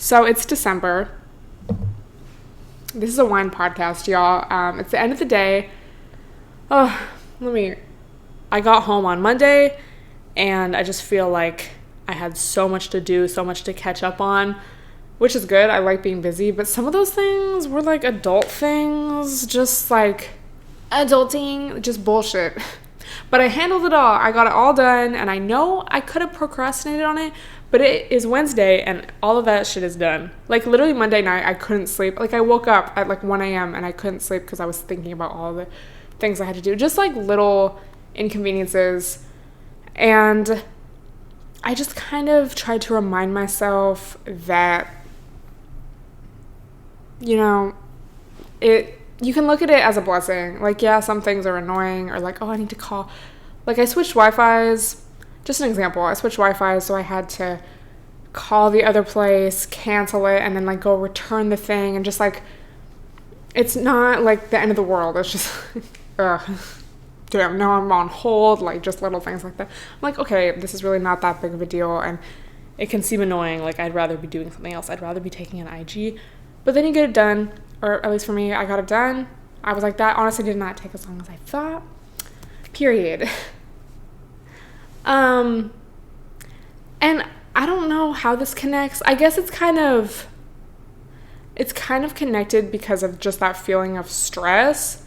So it's December. This is a wine podcast, y'all. It's the end of the day. Oh, I got home on Monday and I just feel like I had so much to do, so much to catch up on, which is good. I like being busy, but some of those things were like adult things, just like adulting, just bullshit. But I handled it all. I got it all done, and I know I could have procrastinated on it, but it is Wednesday, and all of that shit is done. Like, literally Monday night, I couldn't sleep. Like, I woke up at, like, 1 a.m., and I couldn't sleep because I was thinking about all the things I had to do. Just, like, little inconveniences. And I just kind of tried to remind myself that, you know, you can look at it as a blessing. Like, yeah, some things are annoying, or like, oh, I need to call. Like, I switched Wi-Fi's. Just an example. I switched Wi-Fi, so I had to call the other place, cancel it, and then, like, go return the thing. And just, like, it's not, like, the end of the world. It's just, damn, now I'm on hold. Like, just little things like that. I'm like, okay, this is really not that big of a deal. And it can seem annoying. Like, I'd rather be doing something else. I'd rather be taking an IG. But then you get it done. Or at least for me, I got it done. I was like, that honestly did not take as long as I thought. Period. And I don't know how this connects. I guess it's kind of connected because of just that feeling of stress.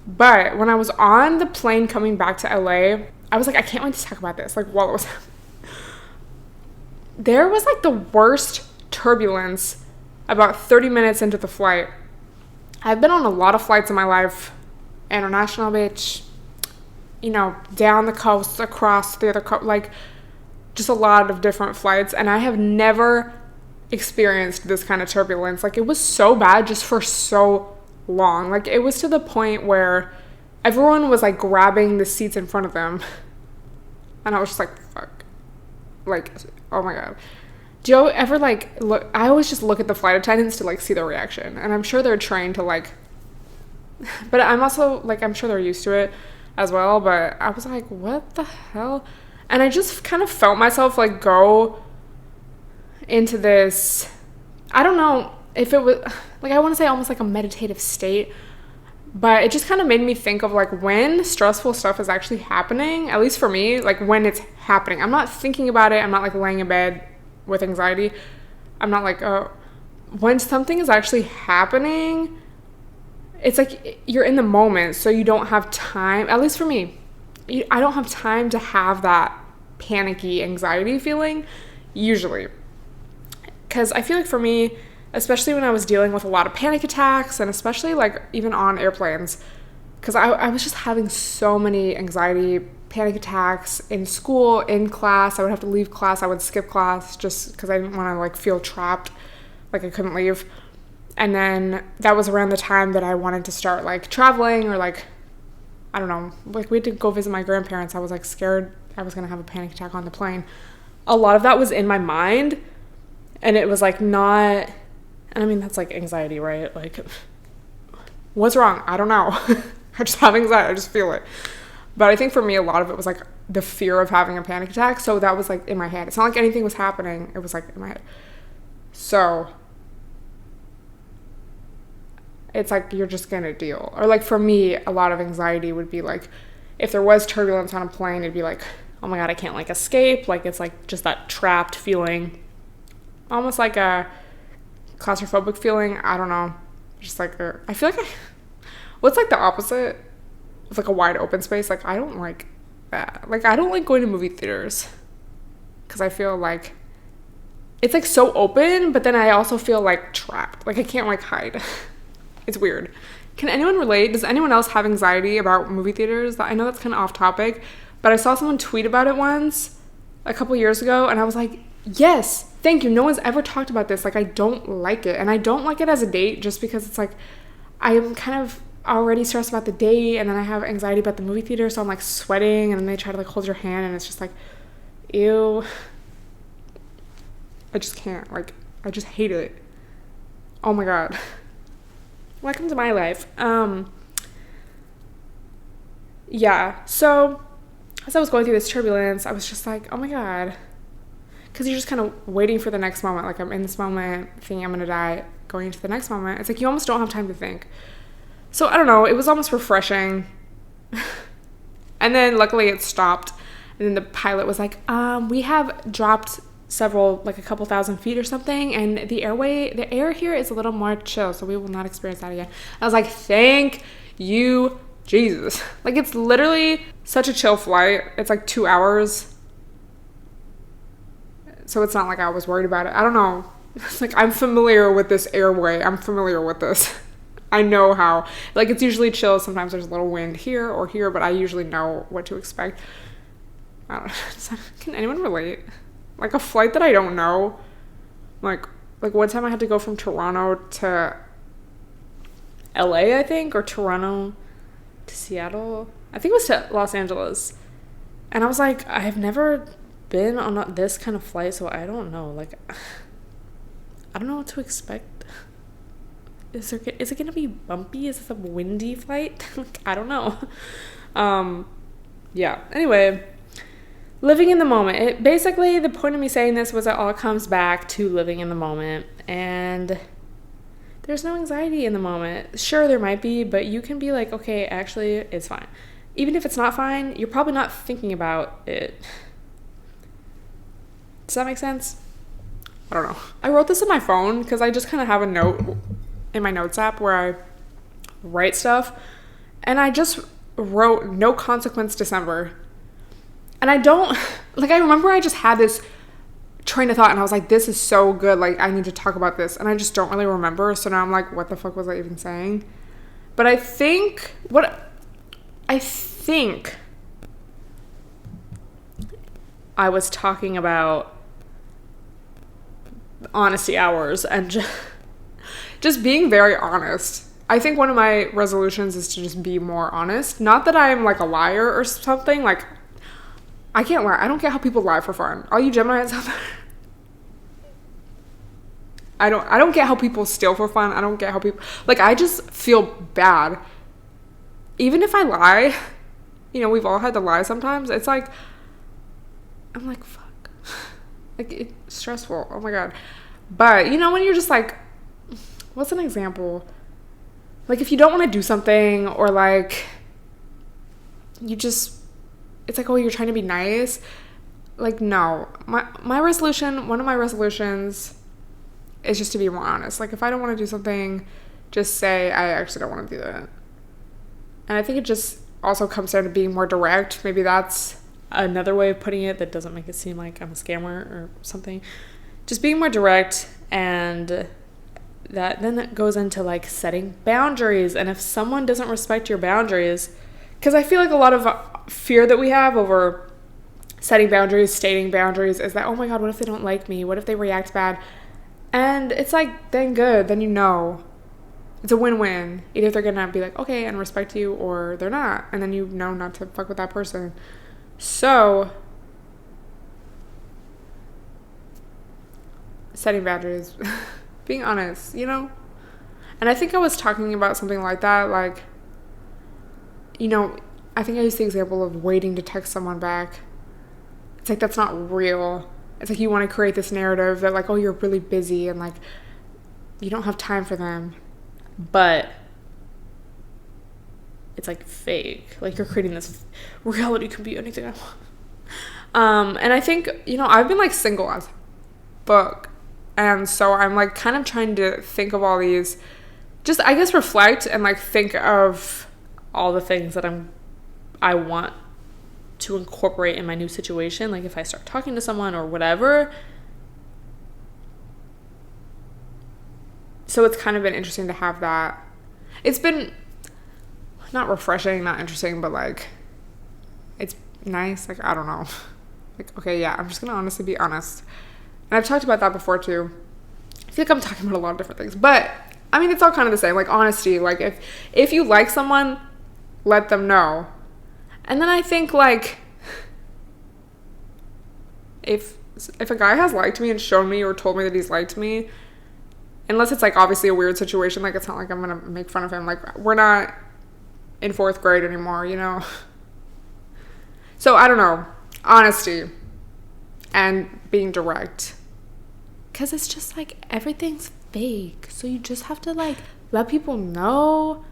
But when I was on the plane coming back to LA, I was like, I can't wait to talk about this. Like, while it was there was like the worst turbulence about 30 minutes into the flight. I've been on a lot of flights in my life. International, bitch. You know, down the coast, across the other coast. Like, just a lot of different flights. And I have never experienced this kind of turbulence. Like, it was so bad just for so long. Like, it was to the point where everyone was, like, grabbing the seats in front of them. And I was just like, fuck. Like, oh my God. Do you ever, like, look? I always just look at the flight attendants to, like, see their reaction. And I'm sure they're trained to, like, but I'm also, like, I'm sure they're used to it as well. But I was like, what the hell? And I just kind of felt myself, like, go into this, I don't know if it was, like, I want to say almost like a meditative state. But it just kind of made me think of, like, when stressful stuff is actually happening, at least for me, like, when it's happening. I'm not thinking about it. I'm not, like, laying in bed with anxiety. I'm not like, oh, when something is actually happening, it's like you're in the moment, so you don't have time, at least for me, I don't have time to have that panicky anxiety feeling, usually. Because I feel like for me, especially when I was dealing with a lot of panic attacks, and especially, like, even on airplanes, because I was just having so many anxiety panic attacks in school, in class. I would have to leave class. I would skip class just because I didn't want to, like, feel trapped, like I couldn't leave. And then that was around the time that I wanted to start, like, traveling, or, like, I don't know, like, we had to go visit my grandparents. I was, like, scared I was going to have a panic attack on the plane. A lot of that was in my mind, and it was, like, not, and I mean, that's, like, anxiety, right? Like, what's wrong? I don't know. I just have anxiety. I just feel it. But I think for me, a lot of it was, like, the fear of having a panic attack. So that was, like, in my head. It's not like anything was happening. It was, like, in my head. So it's, like, you're just going to deal. Or, like, for me, a lot of anxiety would be, like, if there was turbulence on a plane, it'd be, like, oh, my God, I can't, like, escape. Like, it's, like, just that trapped feeling. Almost like a claustrophobic feeling. I don't know. Just, like, I feel like what's, like, the opposite? It's like a wide open space. Like, I don't like that. Like, I don't like going to movie theaters because I feel like it's, like, so open, but then I also feel, like, trapped. Like, I can't, like, hide. It's weird. Can anyone relate? Does anyone else have anxiety about movie theaters? I know that's kind of off topic, but I saw someone tweet about it once a couple years ago, and I was like, yes, thank you. No one's ever talked about this. Like, I don't like it. And I don't like it as a date just because it's, like, I am kind of already stressed about the date, and then I have anxiety about the movie theater, so I'm, like, sweating, and then they try to, like, hold your hand, and it's just like, ew. I just can't. Like, I just hate it. Oh my God. Welcome to my life. Yeah, so as I was going through this turbulence, I was just like, oh my God. because you're just kind of waiting for the next moment. Like, I'm in this moment thinking I'm going to die, going into the next moment. It's like you almost don't have time to think. So I don't know, it was almost refreshing. And then luckily it stopped. And then the pilot was like, we have dropped like a couple thousand feet or something, and the air here is a little more chill, so we will not experience that again. I was like, thank you, Jesus. Like, it's literally such a chill flight. It's like 2 hours. So it's not like I was worried about it. I don't know. It's like, I'm familiar with this airway. I'm familiar with this. I know how, like, it's usually chill. Sometimes there's a little wind here or here, but I usually know what to expect. I don't know. Can anyone relate? Like, a flight that I don't know. Like one time I had to go from Toronto to LA, I think, or Toronto to Seattle. I think it was to Los Angeles. And I was like, I have never been on this kind of flight, so I don't know. Like, I don't know what to expect. Is it gonna be bumpy? Is this a windy flight? Like, I don't know. Yeah. Anyway, living in the moment. Basically, the point of me saying this was it all comes back to living in the moment. And there's no anxiety in the moment. Sure, there might be, but you can be like, okay, actually, it's fine. Even if it's not fine, you're probably not thinking about it. Does that make sense? I don't know. I wrote this in my phone because I just kind of have a note in my notes app where I write stuff. And I just wrote no consequence December. And I don't, like, I remember I just had this train of thought and I was like, this is so good. Like, I need to talk about this. And I just don't really remember. So now I'm like, what the fuck was I even saying? But I think I was talking about honesty hours and just being very honest. I think one of my resolutions is to just be more honest. Not that I'm like a liar or something. Like, I can't lie. I don't get how people lie for fun. All you Geminis out there. I don't get how people steal for fun. I don't get how people, like, I just feel bad. Even if I lie, you know, we've all had to lie sometimes. It's like, I'm like, fuck. Like, it's stressful. Oh my God. But, you know, when you're just like, what's an example? Like, if you don't want to do something, or like, you just, it's like, oh, you're trying to be nice. Like, no. My resolution, one of my resolutions is just to be more honest. Like, if I don't want to do something, just say, I actually don't want to do that. And I think it just also comes down to being more direct. Maybe that's another way of putting it that doesn't make it seem like I'm a scammer or something. Just being more direct, and that goes into like setting boundaries. And if someone doesn't respect your boundaries, because I feel like a lot of fear that we have over setting boundaries, stating boundaries, is that, oh my God, what if they don't like me? What if they react bad? And it's like, then good, then you know. It's a win-win. Either they're gonna be like, okay, and respect you, or they're not. And then you know not to fuck with that person. So, setting boundaries. Being honest, you know? And I think I was talking about something like that, like, you know, I think I used the example of waiting to text someone back. It's like, that's not real. It's like you want to create this narrative that, like, oh, you're really busy and, like, you don't have time for them. But it's, like, fake. Like, you're creating this reality can be anything I want. And I think, you know, I've been, like, single as fuck. And so I'm, like, kind of trying to think of all these, just, I guess, reflect and, like, think of all the things that I want to incorporate in my new situation. Like, if I start talking to someone or whatever. So it's kind of been interesting to have that. It's been not refreshing, not interesting, but, like, it's nice. Like, I don't know. Like, okay, yeah, I'm just going to honestly be honest. And I've talked about that before, too. I feel like I'm talking about a lot of different things. But, I mean, it's all kind of the same. Like, honesty. Like, if you like someone, let them know. And then I think, like, if a guy has liked me and shown me or told me that he's liked me, unless it's, like, obviously a weird situation, like, it's not like I'm going to make fun of him. Like, we're not in 4th grade anymore, you know? So, I don't know. Honesty. and being direct. Because it's just like everything's fake. So you just have to like let people know.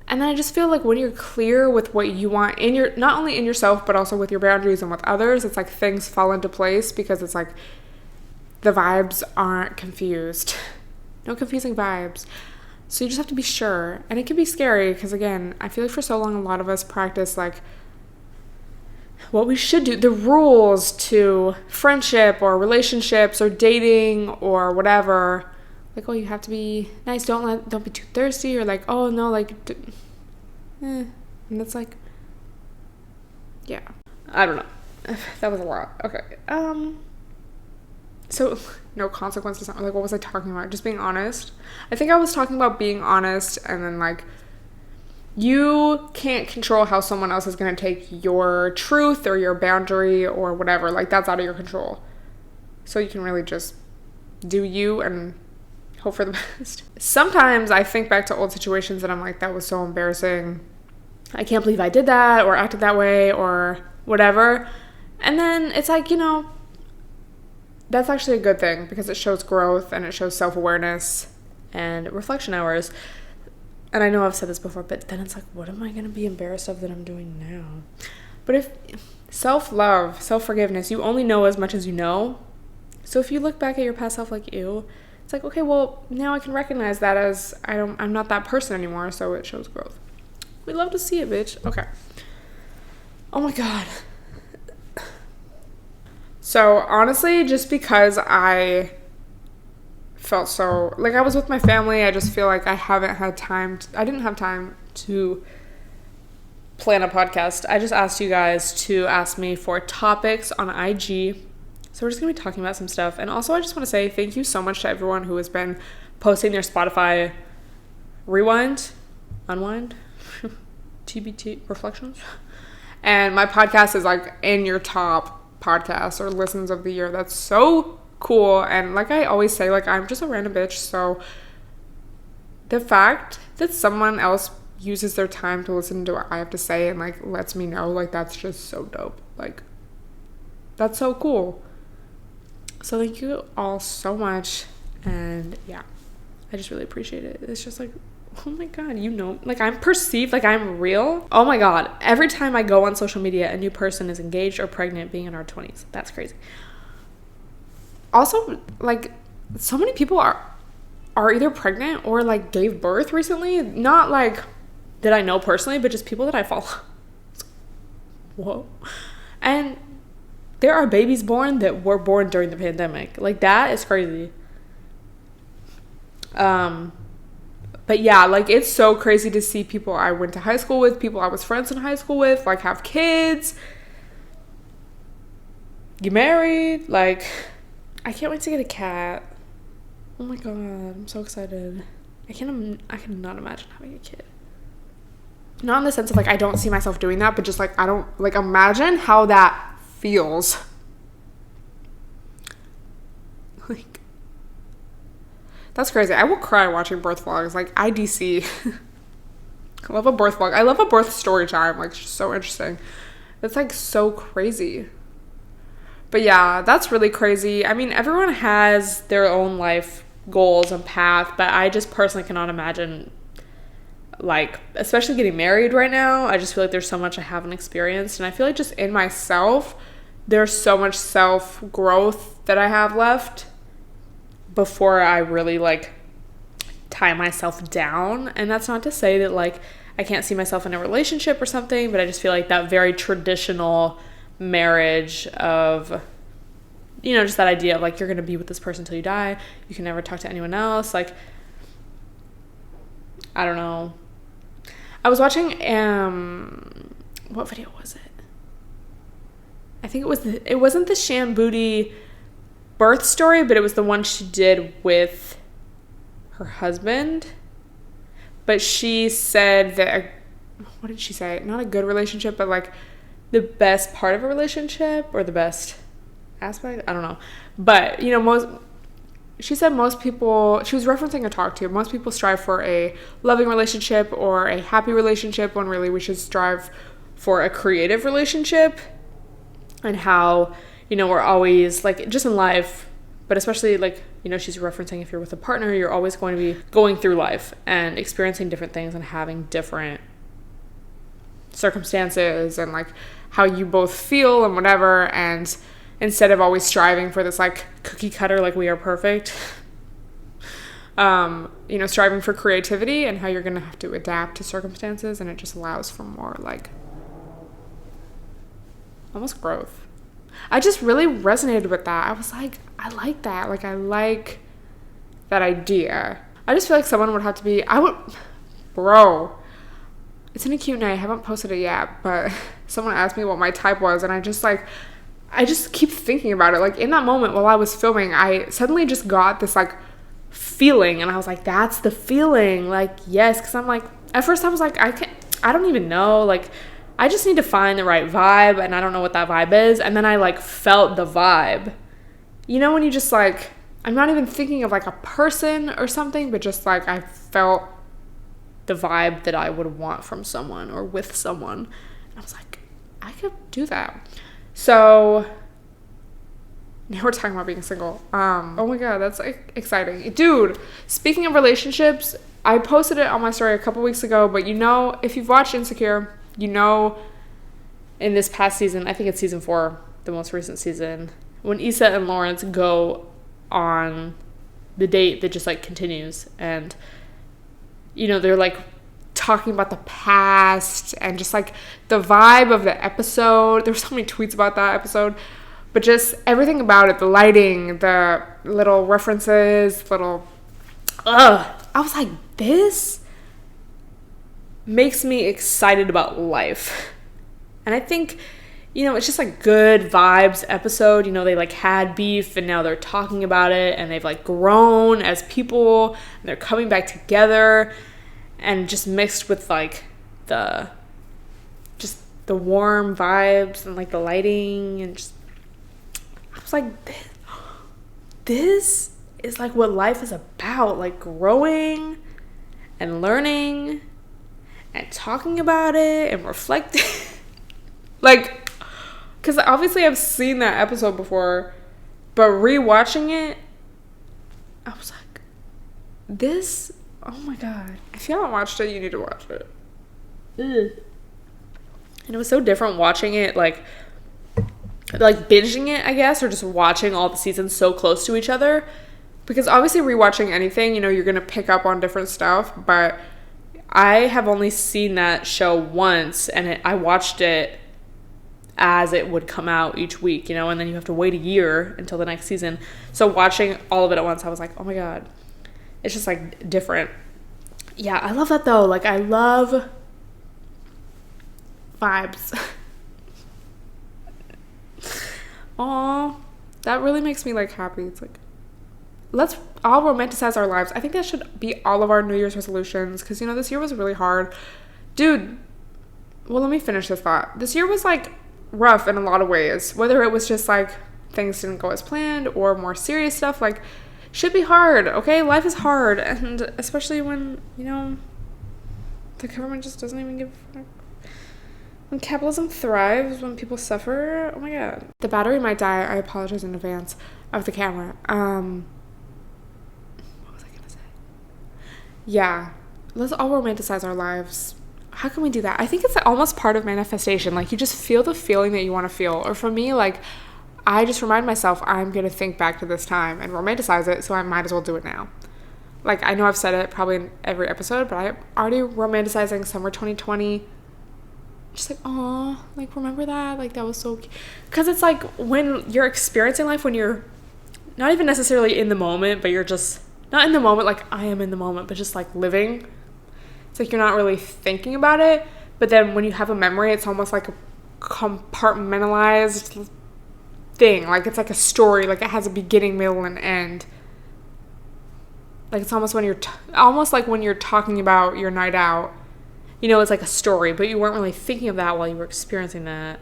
And then I just feel like when you're clear with what you want in your, not only in yourself, but also with your boundaries and with others, it's like things fall into place because it's like the vibes aren't confused. No confusing vibes. So you just have to be sure. And it can be scary because, again, I feel like for so long a lot of us practice like what we should do, the rules to friendship or relationships or dating or whatever. Like, oh, you have to be nice, don't be too thirsty, or like, oh no, like and it's like, yeah, I don't know. That was a lot. Okay. So no consequences. Like, what was I talking about? Just being honest. I think I was talking about being honest, and then like, you can't control how someone else is going to take your truth or your boundary or whatever. Like, that's out of your control. So you can really just do you and hope for the best. Sometimes I think back to old situations and I'm like, that was so embarrassing. I can't believe I did that or acted that way or whatever. And then it's like, that's actually a good thing because it shows growth and it shows self-awareness and reflection hours. And I know I've said this before, but then it's like, what am I going to be embarrassed of that I'm doing now? But if self-love, self-forgiveness, you only know as much as you know. So if you look back at your past self like, ew, it's like, okay, well, now I can recognize that as I'm not that person anymore, so it shows growth. We love to see it, bitch. Okay. Oh my God. So honestly, just because I felt so, like, I was with my family, I just feel like I didn't have time to plan a podcast. I just asked you guys to ask me for topics on IG. So we're just going to be talking about some stuff. And also I just want to say thank you so much to everyone who has been posting their Spotify unwind, TBT reflections. And my podcast is like in your top podcasts or listens of the year. That's so cool. And like I always say, like, I'm just a random bitch. So the fact that someone else uses their time to listen to what I have to say and like lets me know, like, that's just so dope. Like, that's so cool. So thank you all so much. And yeah, I just really appreciate it. It's just like, oh my God, like, I'm perceived, like I'm real. Oh my God, every time I go on social media, a new person is engaged or pregnant being in our 20s. That's crazy. Also, like, so many people are either pregnant or like gave birth recently. Not like that I know personally, but just people that I follow. Whoa. And there are babies born that were born during the pandemic. Like, that is crazy. But yeah, like, it's so crazy to see people I went to high school with, people I was friends in high school with, like, have kids, get married. Like, I can't wait to get a cat. Oh my God, I'm so excited. I cannot imagine having a kid. Not in the sense of, like, I don't see myself doing that, but just, like, I don't, like, imagine how that feels. Like, that's crazy. I will cry watching birth vlogs. Like, IDC. I love a birth vlog. I love a birth story time. Like, it's just so interesting. It's, like, so crazy. But yeah, that's really crazy. I mean, everyone has their own life goals and path, but I just personally cannot imagine, like, especially getting married right now. I just feel like there's so much I haven't experienced, and I feel like just in myself, there's so much self-growth that I have left before I really, like, tie myself down. And that's not to say that, like, I can't see myself in a relationship or something, but I just feel like that very traditional marriage of, just that idea of, like, you're gonna be with this person until you die, you can never talk to anyone else. Like, I don't know. I was watching what video was it? I think it wasn't the Shan Booty birth story, but it was the one she did with her husband. But she said that, what did she say? Not a good relationship, but like the best part of a relationship or the best aspect. I don't know. But, she said most people, she was referencing a talk too, most people strive for a loving relationship or a happy relationship when really we should strive for a creative relationship. And how, we're always like, just in life, but especially like, she's referencing if you're with a partner, you're always going to be going through life and experiencing different things and having different circumstances and like how you both feel and whatever. And instead of always striving for this like cookie cutter, like we are perfect, striving for creativity and how you're going to have to adapt to circumstances, and it just allows for more like almost growth. I just really resonated with that. I was like, I like that. Like, I like that idea. I just feel like someone would have to be, bro, it's in a Q&A. I haven't posted it yet, but someone asked me what my type was, and I just keep thinking about it. Like, in that moment while I was filming, I suddenly just got this, like, feeling, and I was like, that's the feeling. Like, yes, because I'm like, at first I was like, I don't even know, like, I just need to find the right vibe, and I don't know what that vibe is. And then I like felt the vibe. When you just like, I'm not even thinking of like a person or something, but just like I felt the vibe that I would want from someone or with someone. And I was like, I could do that. So now we're talking about being single. Oh my God, that's like exciting. Dude, speaking of relationships, I posted it on my story a couple weeks ago, but if you've watched Insecure, in this past season, I think it's season 4, the most recent season, when Issa and Lawrence go on the date that just like continues, and they're like talking about the past and just like the vibe of the episode. There's so many tweets about that episode, but just everything about it, the lighting, the little references, I was like, this makes me excited about life. And I think, it's just like good vibes episode. They like had beef and now they're talking about it, and they've like grown as people, and they're coming back together, and just mixed with like the warm vibes and like the lighting, and just, I was like, this is like what life is about, like growing and learning and talking about it and reflecting. Like, because obviously I've seen that episode before, but rewatching it, I was like, this, oh my God. If you haven't watched it, you need to watch it. And it was so different watching it, like binging it, I guess, or just watching all the seasons so close to each other. Because obviously rewatching anything, you're going to pick up on different stuff, but I have only seen that show once, and I watched it as it would come out each week, and then you have to wait a year until the next season. So watching all of it at once, I was like, oh my God, it's just like different. Yeah, I love that though. Like, I love vibes. Aw, that really makes me like happy. It's like, let's all romanticize our lives. I think that should be all of our New Year's resolutions, because this year was really hard. Dude, well, let me finish this thought. This year was like rough in a lot of ways, whether it was just like things didn't go as planned or more serious stuff. Like, should be hard, okay? Life is hard, and especially when the government just doesn't even give a fuck. When capitalism thrives, when people suffer, oh my God. The battery might die. I apologize in advance of the camera. What was I gonna say? Yeah, let's all romanticize our lives. How can we do that? I think it's almost part of manifestation. Like, you just feel the feeling that you want to feel. Or for me, like, I just remind myself I'm going to think back to this time and romanticize it, so I might as well do it now. Like, I know I've said it probably in every episode, but I'm already romanticizing summer 2020. Just like, aw, like, remember that? Like, that was so cute. Because it's like when you're experiencing life, when you're not even necessarily in the moment, but you're just not in the moment like I am in the moment, but just like living. It's like you're not really thinking about it, but then when you have a memory, it's almost like a compartmentalized thing. Like, it's like a story. Like, it has a beginning, middle, and end. Like, it's almost when you're almost like when you're talking about your night out, it's like a story, but you weren't really thinking of that while you were experiencing that.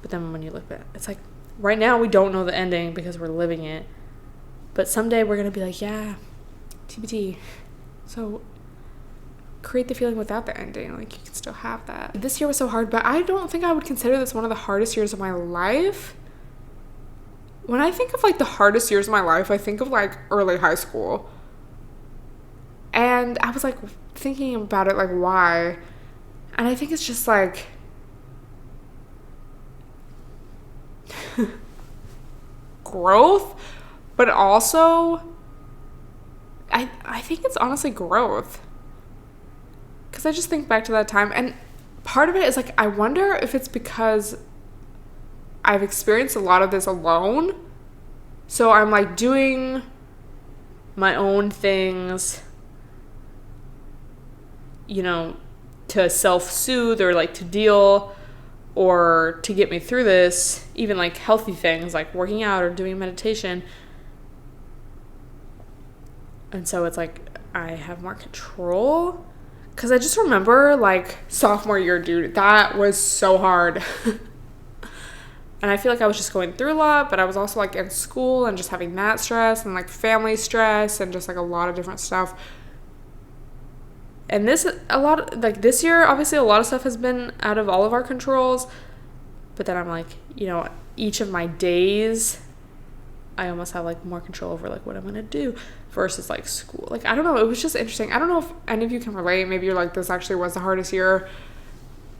But then when you look back, it's like right now we don't know the ending because we're living it, but someday we're gonna be like, yeah, TBT. So create the feeling without the ending. Like, you can still have that. This year was so hard, but I don't think I would consider this one of the hardest years of my life. When I think of, like, the hardest years of my life, I think of, like, early high school. And I was, like, thinking about it, like, why? And I think it's just, like, growth, but also I think it's honestly growth, because I just think back to that time, and part of it is, like, I wonder if it's because I've experienced a lot of this alone, so I'm, like, doing my own things, you know, to self-soothe or, like, to deal or to get me through this, even, like, healthy things like working out or doing meditation. And so it's like I have more control, because I just remember, like, sophomore year, dude, that was so hard. And I feel like I was just going through a lot, but I was also, like, in school and just having that stress and, like, family stress and just, like, a lot of different stuff. And this year, obviously, a lot of stuff has been out of all of our controls. But then I'm like, you know, each of my days, I almost have, like, more control over, like, what I'm going to do versus, like, school. Like, I don't know. It was just interesting. I don't know if any of you can relate. Maybe you're like, this actually was the hardest year.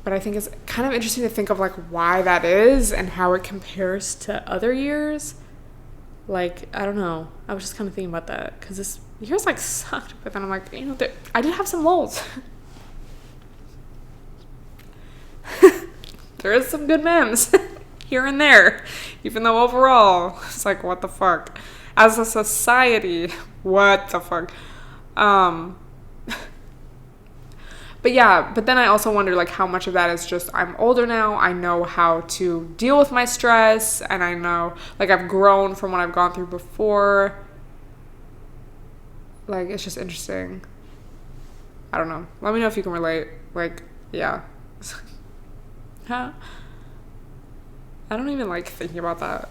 But I think it's kind of interesting to think of, like, why that is and how it compares to other years. Like, I don't know. I was just kind of thinking about that, because this year's, like, sucked. But then I'm like, you know, I did have some lulls. There is some good memes here and there, even though overall it's like, what the fuck? As a society, what the fuck? But yeah, but then I also wonder, like, how much of that is just I'm older now, I know how to deal with my stress, and I know, like, I've grown from what I've gone through before. Like, it's just interesting. I don't know. Let me know if you can relate. Like, yeah. Huh? I don't even like thinking about that.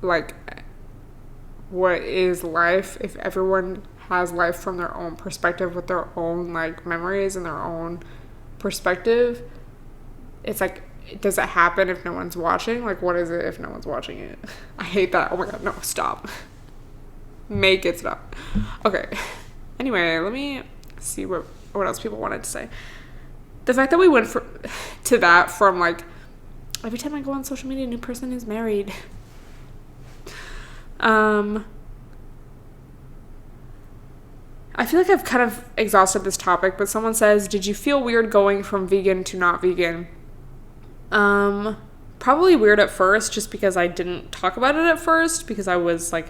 Like, what is life if everyone has life from their own perspective, with their own, like, memories and their own perspective? It's like, does it happen if no one's watching? Like, what is it if no one's watching it? I hate that. Oh my god, no, stop. Make it stop. Okay. Anyway, let me see what else people wanted to say. The fact that we went to that from, like, every time I go on social media, a new person is married. I feel like I've kind of exhausted this topic, but someone says, did you feel weird going from vegan to not vegan? Probably weird at first, just because I didn't talk about it at first, because I was, like,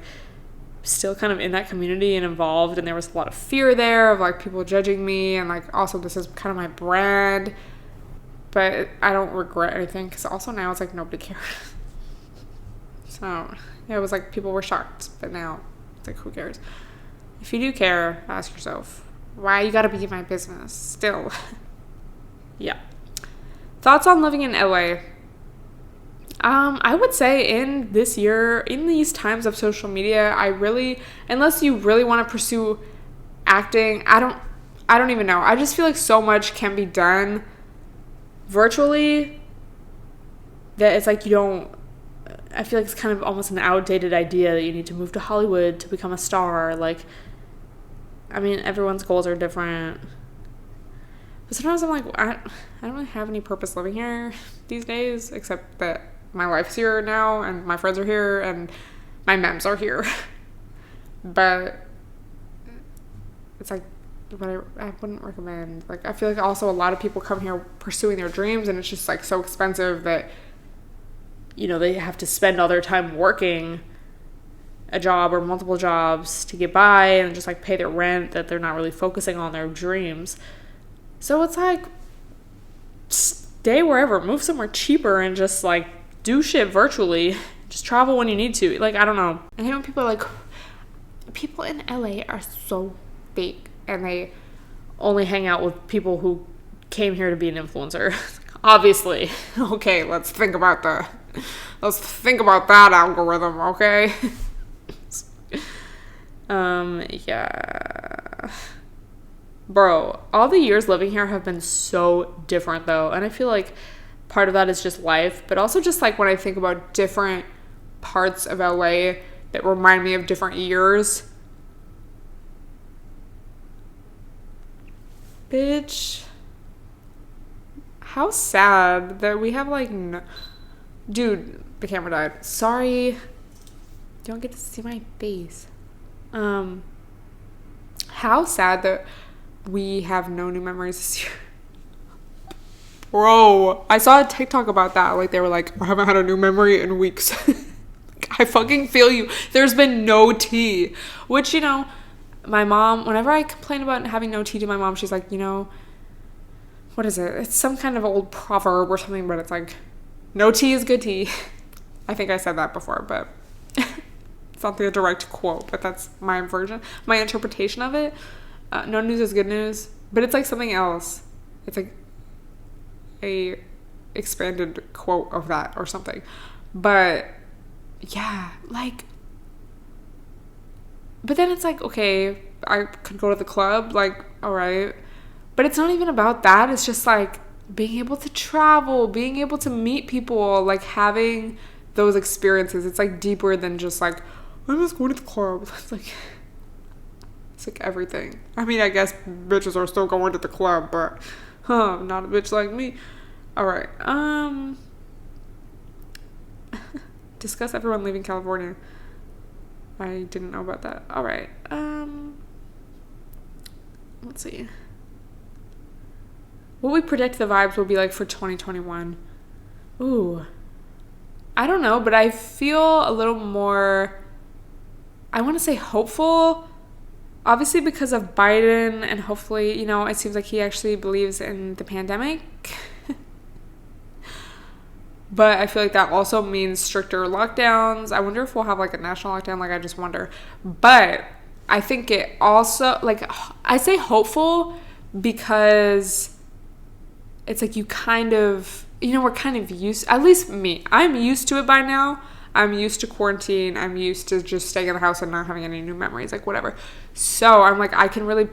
still kind of in that community and involved, and there was a lot of fear there of, like, people judging me, and, like, also this is kind of my brand. But I don't regret anything, because also now it's like nobody cares. So yeah, it was like people were shocked, but now it's like, who cares? If you do care, ask yourself, why you gotta be in my business still? Yeah. Thoughts on living in LA? I would say in this year, in these times of social media, unless you really want to pursue acting, I don't even know. I just feel like so much can be done virtually that it's like I feel like it's kind of almost an outdated idea that you need to move to Hollywood to become a star. Like, I mean, everyone's goals are different. But sometimes I'm like, I don't really have any purpose living here these days, except that my life's here now, and my friends are here, and my memes are here. But it's like, but I wouldn't recommend. Like, I feel like also a lot of people come here pursuing their dreams, and it's just, like, so expensive that, you know, they have to spend all their time working a job or multiple jobs to get by and just, like, pay their rent, that they're not really focusing on their dreams. So it's like, stay wherever, move somewhere cheaper, and just, like, do shit virtually. Just travel when you need to. Like, I don't know. I hate when people are like, people in LA are so fake, and they only hang out with people who came here to be an influencer. Obviously. Okay, let's think about that algorithm, okay? Yeah. Bro, all the years living here have been so different though. And I feel like part of that is just life, but also just like when I think about different parts of LA that remind me of different years. Bitch. How sad that we have like dude, the camera died. Sorry. You don't get to see my face. How sad that we have no new memories this year. Bro, I saw a TikTok about that. Like, they were like, I haven't had a new memory in weeks. I fucking feel you. There's been no tea. Which, you know, my mom, whenever I complain about having no tea to my mom, she's like, you know, what is it? It's some kind of old proverb or something, but it's like, no tea is good tea. I think I said that before, but it's not the direct quote, but that's my version, my interpretation of it. No news is good news, but it's like something else. It's like a expanded quote of that or something. But yeah, like, but then it's like, okay, I could go to the club, like, all right, but it's not even about that. It's just like being able to travel, being able to meet people, like having those experiences. It's like deeper than just like, I'm just going to the club. It's like everything. I mean, I guess bitches are still going to the club, but not a bitch like me. All right. Discuss everyone leaving California. I didn't know about that. All right. Let's see. What we predict the vibes will be like for 2021. Ooh. I don't know, but I feel a little more, I want to say hopeful. Obviously because of Biden, and hopefully, you know, it seems like he actually believes in the pandemic. But I feel like that also means stricter lockdowns. I wonder if we'll have like a national lockdown. Like, I just wonder. But I think it also, like, I say hopeful because it's like you kind of, you know, we're kind of used, at least me, I'm used to it by now. I'm used to quarantine. I'm used to just staying in the house and not having any new memories, like whatever. So I'm like, I can really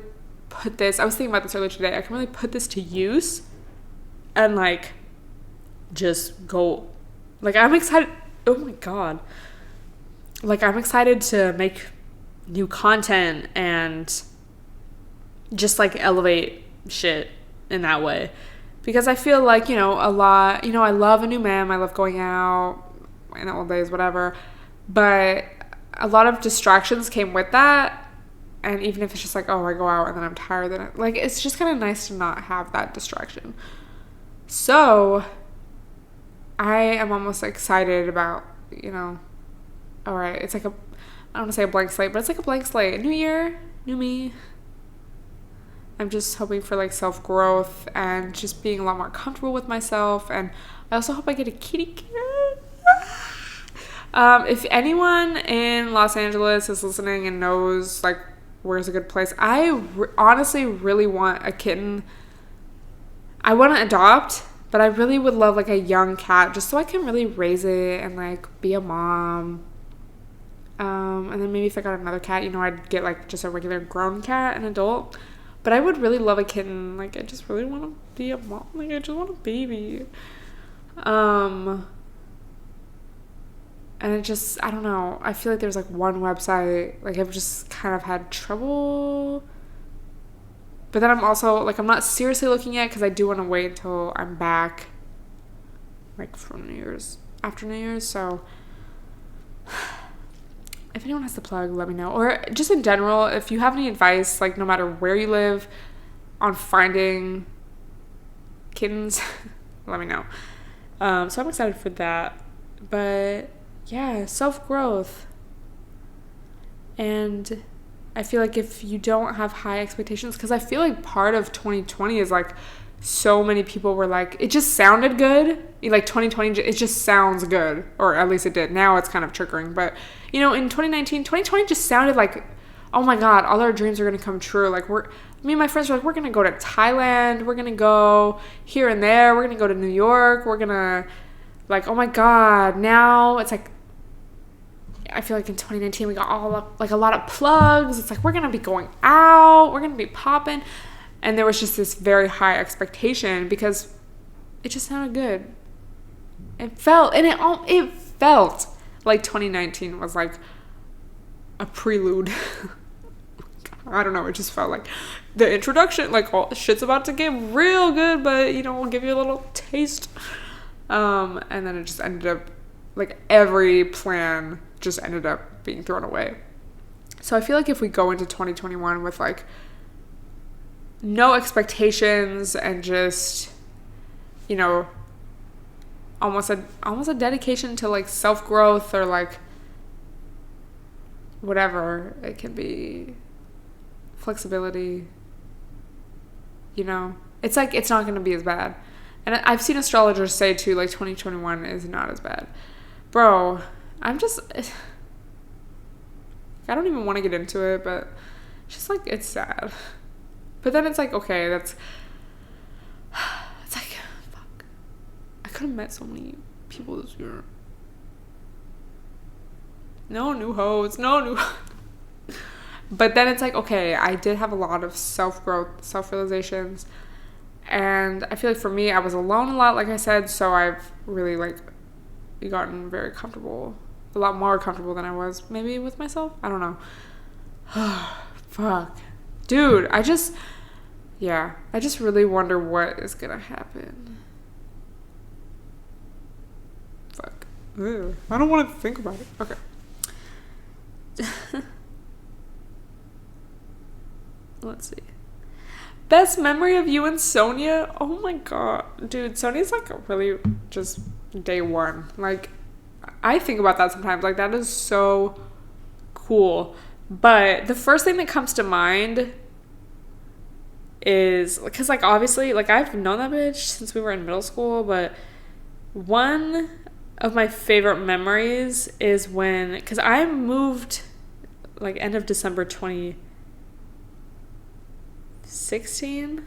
put this, I was thinking about this earlier today, I can really put this to use and like just go, like, I'm excited. Oh my God. Like, I'm excited to make new content and just like elevate shit in that way. Because I feel like, you know, a lot, you know, I love a new mem. I love going out in the old days, whatever. But a lot of distractions came with that. And even if it's just like, oh, I go out and then I'm tired, then like, it's just kind of nice to not have that distraction. So I am almost excited about, you know, all right, it's like a, I don't want to say a blank slate, but it's like a blank slate. New year, new me. I'm just hoping for like self-growth and just being a lot more comfortable with myself. And I also hope I get a kitty cat. If anyone in Los Angeles is listening and knows like where's a good place, I honestly really want a kitten. I want to adopt, but I really would love like a young cat just so I can really raise it and like be a mom. And then maybe if I got another cat, you know, I'd get like just a regular grown cat, an adult. But I would really love a kitten. Like, I just really want to be a mom. Like, I just want a baby. And it just, I don't know. I feel like there's like one website, like I've just kind of had trouble. But then I'm also, like, I'm not seriously looking at it because I do want to wait until I'm back, like, from New Year's, after New Year's. So if anyone has the plug, let me know. Or just in general, if you have any advice, like no matter where you live, on finding kittens, let me know. So I'm excited for that. But yeah, self-growth. And I feel like if you don't have high expectations, because I feel like part of 2020 is like so many people were like, it just sounded good. Like 2020, it just sounds good. Or at least it did. Now it's kind of triggering. But, you know, in 2020 just sounded like, oh my God, all our dreams are going to come true. Like me and my friends were like, we're going to go to Thailand. We're going to go here and there. We're going to go to New York. We're going to, like, oh my God. Now it's like, I feel like in 2019 we got all up, like a lot of plugs. It's like we're going to be going out. We're going to be popping. And there was just this very high expectation because it just sounded good. It felt like 2019 was like a prelude. I don't know, it just felt like the introduction, like all shit's about to get real good, but we'll give you a little taste. And then it just ended up, like, every plan just ended up being thrown away. So I feel like if we go into 2021 with, like, no expectations and just, almost a dedication to, like, self-growth or, like, whatever it can be, flexibility, it's like it's not going to be as bad. And I've seen astrologers say too, like, 2021 is not as bad. Bro, I don't even want to get into it, but it's just like, it's sad. But then it's like, okay, it's like, fuck, I could have met so many people this year. No new hoes. But then it's like, okay, I did have a lot of self-growth, self-realizations. And I feel like for me, I was alone a lot, like I said. So I've really, like, gotten very comfortable. A lot more comfortable than I was maybe with myself. I don't know. Fuck. Dude, I just really wonder what is going to happen. Fuck. Ew. I don't want to think about it. Okay. Let's see. Best memory of you and Sonia? Oh my god. Dude, Sonia's like really just day one. Like, I think about that sometimes. Like, that is so cool. But the first thing that comes to mind is, because, like, obviously, like, I've known that bitch since we were in middle school, but one of my favorite memories is when, because I moved, like, end of December 2016,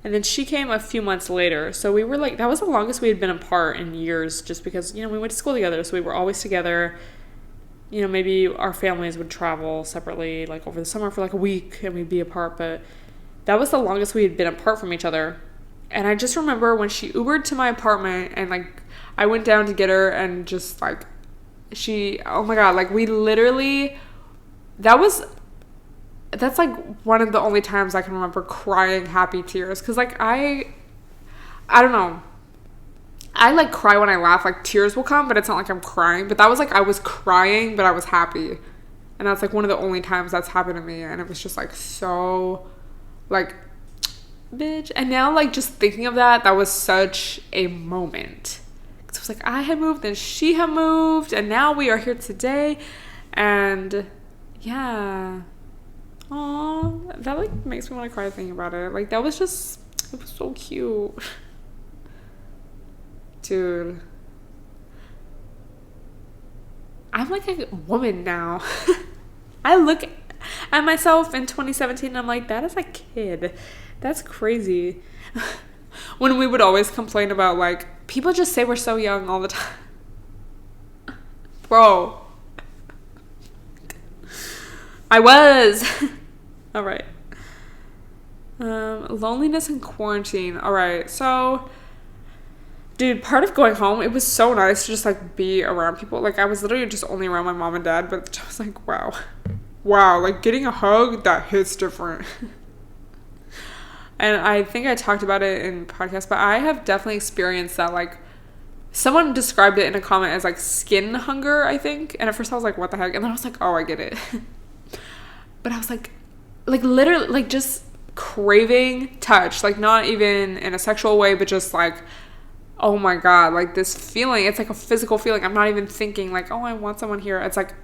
and then she came a few months later. So we were like, that was the longest we had been apart in years, just because, we went to school together, so we were always together. Maybe our families would travel separately, like, over the summer for like a week, and we'd be apart, but that was the longest we had been apart from each other. And I just remember when she Ubered to my apartment, and, like, I went down to get her, and just, like, oh my god, like, we literally, that's like one of the only times I can remember crying happy tears. Because, like, I don't know. I, like, cry when I laugh. Like, tears will come, but it's not like I'm crying. But that was, like, I was crying, but I was happy. And that's, like, one of the only times that's happened to me. And it was just, like, so, like, bitch. And now, like, just thinking of that was such a moment. Because it was, like, I had moved, then she had moved. And now we are here today. And, yeah. Aw, that, like, makes me want to cry thinking about it. Like, it was so cute. Dude. I'm, like, a woman now. I look at myself in 2017 and I'm like, that is a kid. That's crazy. When we would always complain about, like, people just say we're so young all the time. Bro. I was. All right. Loneliness and quarantine. All right. So, dude, part of going home, it was so nice to just, like, be around people. Like, I was literally just only around my mom and dad, but I was like, wow, like, getting a hug, that hits different. And I think I talked about it in podcast, but I have definitely experienced that, like, someone described it in a comment as, like, skin hunger, I think. And at first I was like, what the heck? And then I was like, oh, I get it. But I was like, literally, like, just craving touch. Like, not even in a sexual way, but just, like, oh my god, like, this feeling. It's like a physical feeling. I'm not even thinking, like, oh, I want someone here. It's like,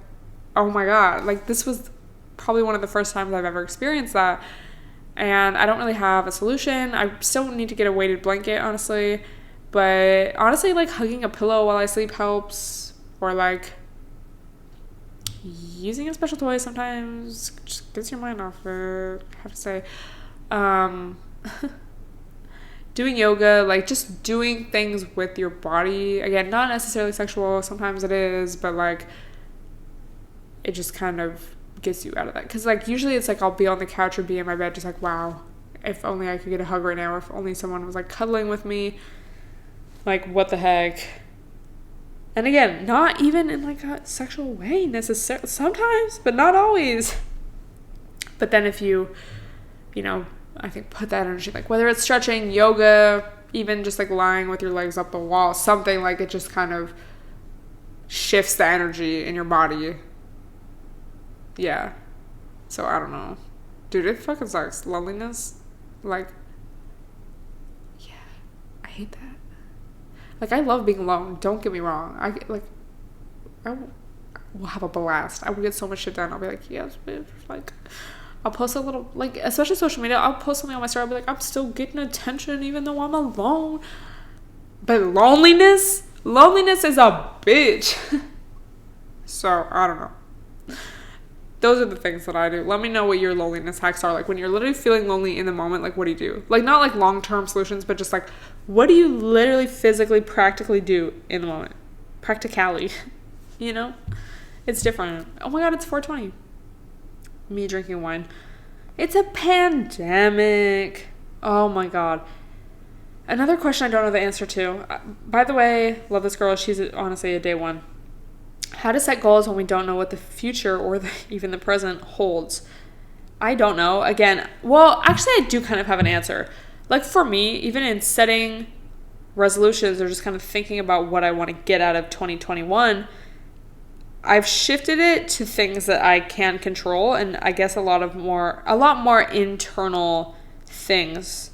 oh my god. Like, this was probably one of the first times I've ever experienced that. And I don't really have a solution. I still need to get a weighted blanket, honestly. But honestly, like, hugging a pillow while I sleep helps. Or, like, using a special toy sometimes just gets your mind off it, I have to say. Doing yoga, like, just doing things with your body. Again, not necessarily sexual. Sometimes it is, but, like, it just kind of gets you out of that. Because, like, usually it's like I'll be on the couch or be in my bed just like, wow. if only I could get a hug right now, or if only someone was, like, cuddling with me. Like, what the heck? And again, not even in, like, a sexual way necessarily. Sometimes, but not always. But then if you know, I think put that energy, like, whether it's stretching, yoga, even just, like, lying with your legs up the wall, something, like, it just kind of shifts the energy in your body. Yeah. So, I don't know. Dude, it fucking sucks. Loneliness. Like, yeah. I hate that. Like, I love being alone. Don't get me wrong. I will have a blast. I will get so much shit done. I'll be like, yes, bitch. Like, I'll post a little, like, especially social media, I'll post something on my story. I'll be like, I'm still getting attention even though I'm alone. But loneliness is a bitch. So, I don't know. Those are the things that I do. Let me know what your loneliness hacks are. Like, when you're literally feeling lonely in the moment, like, what do you do? Like, not like long-term solutions, but just like, what do you literally physically, practically do in the moment? Practicality. You know? It's different. Oh my God, it's 4:20. Me drinking wine. It's a pandemic. Oh my God. Another question I don't know the answer to. By the way, love this girl. She's honestly a day one. How to set goals when we don't know what the future or even the present holds. I don't know. Again, well, actually, I do kind of have an answer. Like, for me, even in setting resolutions or just kind of thinking about what I want to get out of 2021, I've shifted it to things that I can control, and I guess a lot more internal things.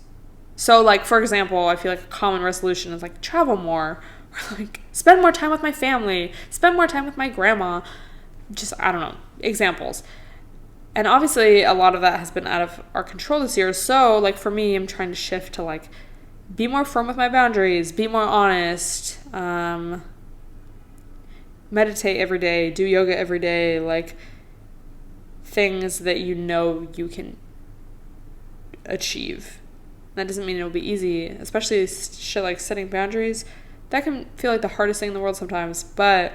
So, like, for example, I feel like a common resolution is, like, travel more, or, like, spend more time with my family, spend more time with my grandma. Just, I don't know, examples. And obviously, a lot of that has been out of our control this year. So, like, for me, I'm trying to shift to, like, be more firm with my boundaries, be more honest, meditate every day, do yoga every day, like, things that you know you can achieve. That doesn't mean it'll be easy, especially shit like setting boundaries. That can feel like the hardest thing in the world sometimes, but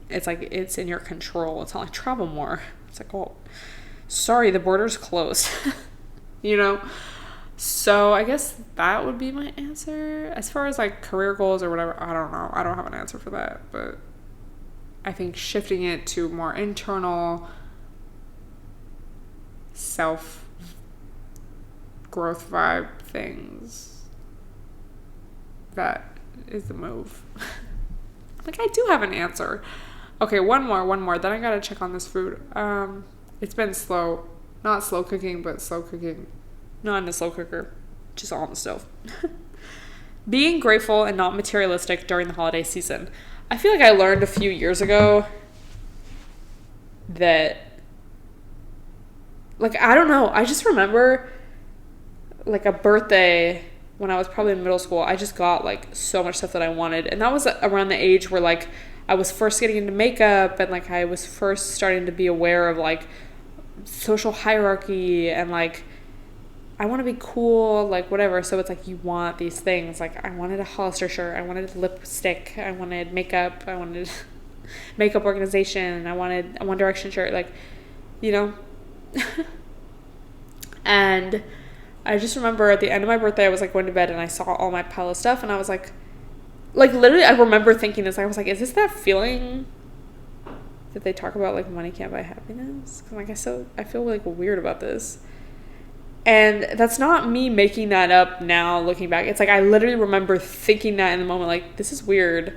it's like, it's in your control. It's not like travel more. It's like, oh, sorry, the border's closed. You know? So I guess that would be my answer. As far as, like, career goals or whatever, I don't know. I don't have an answer for that, but I think shifting it to more internal self growth vibe things, that is the move. Like, I do have an answer. Okay, one more. Then I gotta check on this food. It's been slow. Not slow cooking, but slow cooking. Not in the slow cooker. Just all on the stove. Being grateful and not materialistic during the holiday season. I feel like I learned a few years ago that, like, I don't know. I just remember, like, a birthday when I was probably in middle school. I just got, like, so much stuff that I wanted. And that was around the age where, like, I was first getting into makeup and, like, I was first starting to be aware of, like, social hierarchy and, like, I want to be cool, like, whatever. So it's like, you want these things. Like, I wanted a Hollister shirt. I wanted lipstick. I wanted makeup. I wanted makeup organization. I wanted a One Direction shirt. Like, you know? And I just remember at the end of my birthday, I was, like, going to bed and I saw all my pile of stuff. And I was like, literally, I remember thinking this. I was like, is this that feeling that they talk about, like, money can't buy happiness? I'm like, I feel, like, weird about this. And that's not me making that up now looking back. It's like, I literally remember thinking that in the moment, like, this is weird.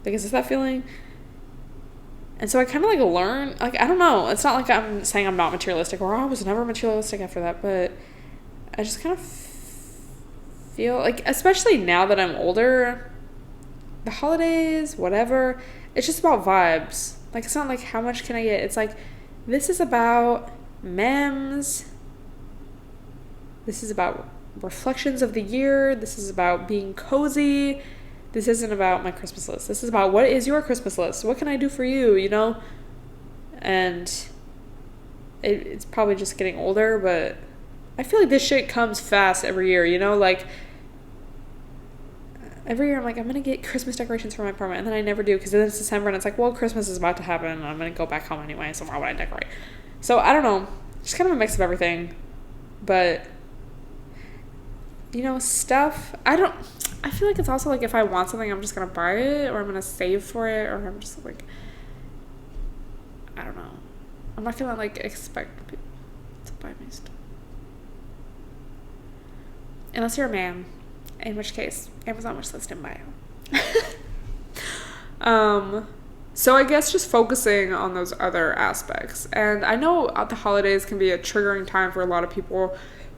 Like, is this that feeling? And so I kind of, like, learned, like, I don't know. It's not like I'm saying I'm not materialistic, or I was never materialistic after that, but I just kind of feel like, especially now that I'm older, the holidays, whatever, it's just about vibes. Like, it's not like, how much can I get? It's like, this is about memes. This is about reflections of the year. This is about being cozy. This isn't about my Christmas list. This is about, what is your Christmas list? What can I do for you, you know? And it's probably just getting older, but I feel like this shit comes fast every year, you know? Like, every year I'm like, I'm going to get Christmas decorations for my apartment, and then I never do, because then it's December, and it's like, well, Christmas is about to happen, and I'm going to go back home anyway, so why would I decorate? So, I don't know. Just kind of a mix of everything. But stuff. I feel like it's also like if I want something, I'm just gonna buy it, or I'm gonna save for it, or I'm just like, I don't know. I'm not gonna like expect people to buy me stuff. Unless you're a man, in which case, Amazon wishlist in bio. So I guess just focusing on those other aspects. And I know the holidays can be a triggering time for a lot of people.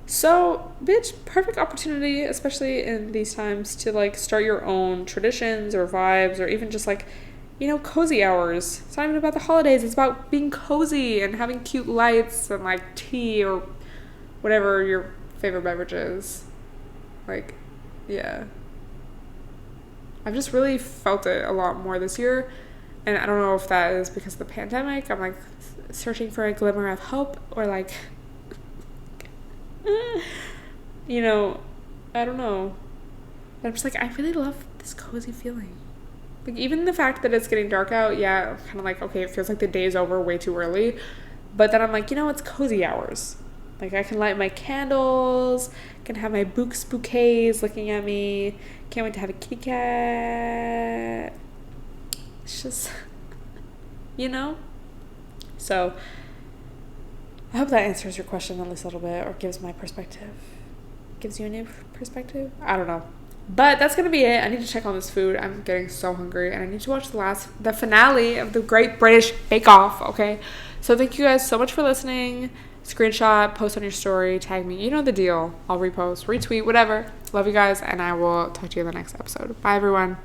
So, bitch, perfect opportunity, especially in these times, to like start your own traditions or vibes, or even just like, cozy hours. It's not even about the holidays. It's about being cozy and having cute lights and like tea or whatever your favorite beverage is. Like, yeah. I've just really felt it a lot more this year. And I don't know if that is because of the pandemic. I'm like searching for a glimmer of hope, or like, I don't know. But I'm just like, I really love this cozy feeling. Like, even the fact that it's getting dark out, yeah, I'm kind of like, okay, it feels like the day's over way too early. But then I'm like, it's cozy hours. Like, I can light my candles, can have my bouquets looking at me. Can't wait to have a kitty cat. It's just, So, I hope that answers your question at least a little bit, or gives my perspective. Gives you a new perspective? I don't know. But that's going to be it. I need to check on this food. I'm getting so hungry, and I need to watch the finale of the Great British Bake Off, okay? So thank you guys so much for listening. Screenshot, post on your story, tag me. You know the deal. I'll repost, retweet, whatever. Love you guys, and I will talk to you in the next episode. Bye, everyone.